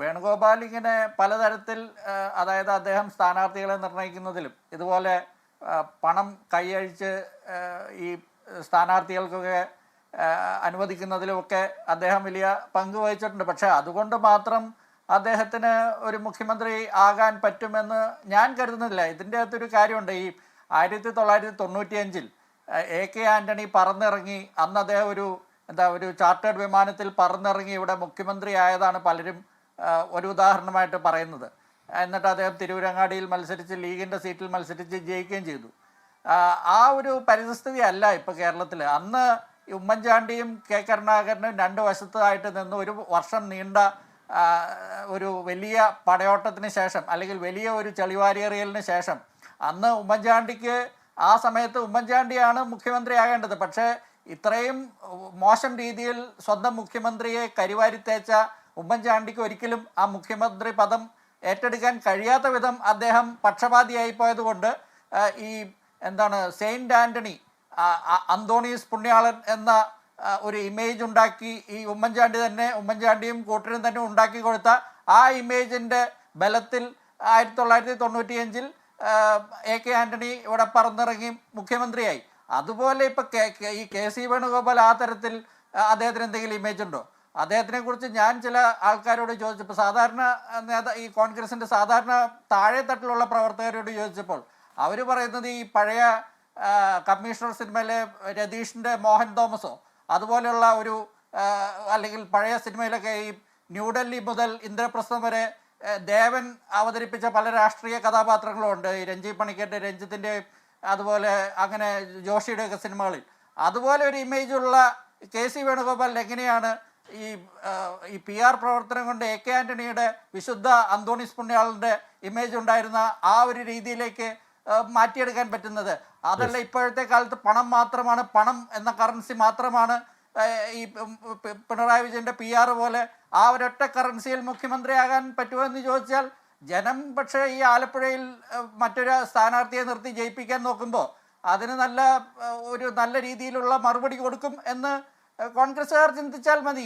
വേണുഗോപാൽ ഇങ്ങനെ പലതരത്തിൽ അതായത് അദ്ദേഹം സ്ഥാനാർത്ഥികളെ നിർണ്ണയിക്കുന്നതിലും ഇതുപോലെ പണം കൈയഴിച്ച് ഈ സ്ഥാനാർത്ഥികൾക്കൊക്കെ അനുവദിക്കുന്നതിലുമൊക്കെ അദ്ദേഹം വലിയ പങ്ക് വഹിച്ചിട്ടുണ്ട്. പക്ഷേ അതുകൊണ്ട് മാത്രം അദ്ദേഹത്തിന് ഒരു മുഖ്യമന്ത്രി ആകാൻ പറ്റുമെന്ന് ഞാൻ കരുതുന്നില്ല. ഇതിൻ്റെ അകത്തൊരു കാര്യമുണ്ട്. ഈ 1995 AK ആൻ്റണി പറന്നിറങ്ങി, അന്ന് അദ്ദേഹം ഒരു ചാർട്ടേഡ് വിമാനത്തിൽ പറന്നിറങ്ങി ഇവിടെ മുഖ്യമന്ത്രി ആയതാണ് പലരും ഒരു ഉദാഹരണമായിട്ട് പറയുന്നത്. എന്നിട്ട് അദ്ദേഹം തിരൂരങ്ങാടിയിൽ മത്സരിച്ച് ലീഗിൻ്റെ സീറ്റിൽ മത്സരിച്ച് ജയിക്കുകയും ചെയ്തു. ആ ഒരു പരിസ്ഥിതി അല്ല ഇപ്പോൾ കേരളത്തിൽ. അന്ന് ഉമ്മൻചാണ്ടിയും കെ കരുണാകരനും രണ്ട് വശത്തായിട്ട് നിന്ന് ഒരു വർഷം നീണ്ട ഒരു വലിയ പടയോട്ടത്തിന് ശേഷം, അല്ലെങ്കിൽ വലിയ ഒരു ചെളിവാരിയെറിയലിന് ശേഷം, അന്ന് ഉമ്മൻചാണ്ടിക്ക് ആ സമയത്ത് ഉമ്മൻചാണ്ടിയാണ് മുഖ്യമന്ത്രിയാകേണ്ടത്. പക്ഷേ ഇത്രയും മോശം രീതിയിൽ സ്വന്തം മുഖ്യമന്ത്രിയെ കരിവാരിത്തേച്ച ഉമ്മൻചാണ്ടിക്ക് ഒരിക്കലും ആ മുഖ്യമന്ത്രി പദം ഏറ്റെടുക്കാൻ കഴിയാത്ത വിധം അദ്ദേഹം പക്ഷപാതിയായി പോയതുകൊണ്ട് ഈ സെയിൻറ്റ് ആൻ്റണി, അന്തോണീസ് പുണ്യാളൻ എന്ന ഒരു ഇമേജ് ഉണ്ടാക്കി ഈ ഉമ്മൻചാണ്ടിയും കൂട്ടരും തന്നെ ഉണ്ടാക്കി കൊടുത്ത ആ ഇമേജിൻ്റെ ബലത്തിൽ 1995 AK ആൻ്റണി ഇവിടെ പറന്നിറങ്ങി മുഖ്യമന്ത്രിയായി. അതുപോലെ ഇപ്പോൾ ഈ KC വേണുഗോപാൽ ആ തരത്തിൽ അദ്ദേഹത്തിന് എന്തെങ്കിലും ഇമേജ് ഉണ്ടോ? അദ്ദേഹത്തിനെ കുറിച്ച് ഞാൻ ചില ആൾക്കാരോട് ചോദിച്ചപ്പോൾ, സാധാരണ ഈ കോൺഗ്രസിൻ്റെ സാധാരണ താഴെ തട്ടിലുള്ള പ്രവർത്തകരോട് ചോദിച്ചപ്പോൾ അവർ പറയുന്നത് ഈ പഴയ കമ്മീഷണർ സിനിമയിലെ രതീഷിൻ്റെ മോഹൻ തോമസോ അതുപോലെയുള്ള അല്ലെങ്കിൽ പഴയ സിനിമയിലൊക്കെ ഈ ന്യൂഡൽഹി മുതൽ ഇന്ദ്രപ്രസ്ഥം വരെ ദേവൻ അവതരിപ്പിച്ച പല രാഷ്ട്രീയ കഥാപാത്രങ്ങളും ഉണ്ട്. ഈ രഞ്ജി പണിക്കരുടെ, രഞ്ജിത്തിൻ്റെ, അതുപോലെ അങ്ങനെ ജോഷിയുടെയൊക്കെ സിനിമകളിൽ അതുപോലെ ഒരു ഇമേജുള്ള KC വേണുഗോപാൽ എങ്ങനെയാണ് ഈ PR പ്രവർത്തനം കൊണ്ട് AK ആൻ്റണിയുടെ വിശുദ്ധ അന്തോണീസ് പുണ്യാളൻ്റെ ഇമേജ് ഉണ്ടായിരുന്ന ആ ഒരു രീതിയിലേക്ക് മാറ്റിയെടുക്കാൻ പറ്റുന്നത്? അതല്ല, ഇപ്പോഴത്തെ കാലത്ത് പണം എന്ന കറൻസി മാത്രമാണ് ഈ പിണറായി വിജയൻ്റെ PR പോലെ ആ ഒരൊറ്റ കറൻസിയിൽ മുഖ്യമന്ത്രിയാകാൻ പറ്റുമെന്ന് ചോദിച്ചാൽ ജനം പക്ഷേ ഈ ആലപ്പുഴയിൽ മറ്റൊരു സ്ഥാനാർത്ഥിയെ നിർത്തി ജയിപ്പിക്കാൻ നോക്കുമ്പോൾ അതിന് നല്ല രീതിയിലുള്ള മറുപടി കൊടുക്കും എന്ന് കോൺഗ്രസ്സുകാർ ചിന്തിച്ചാൽ മതി.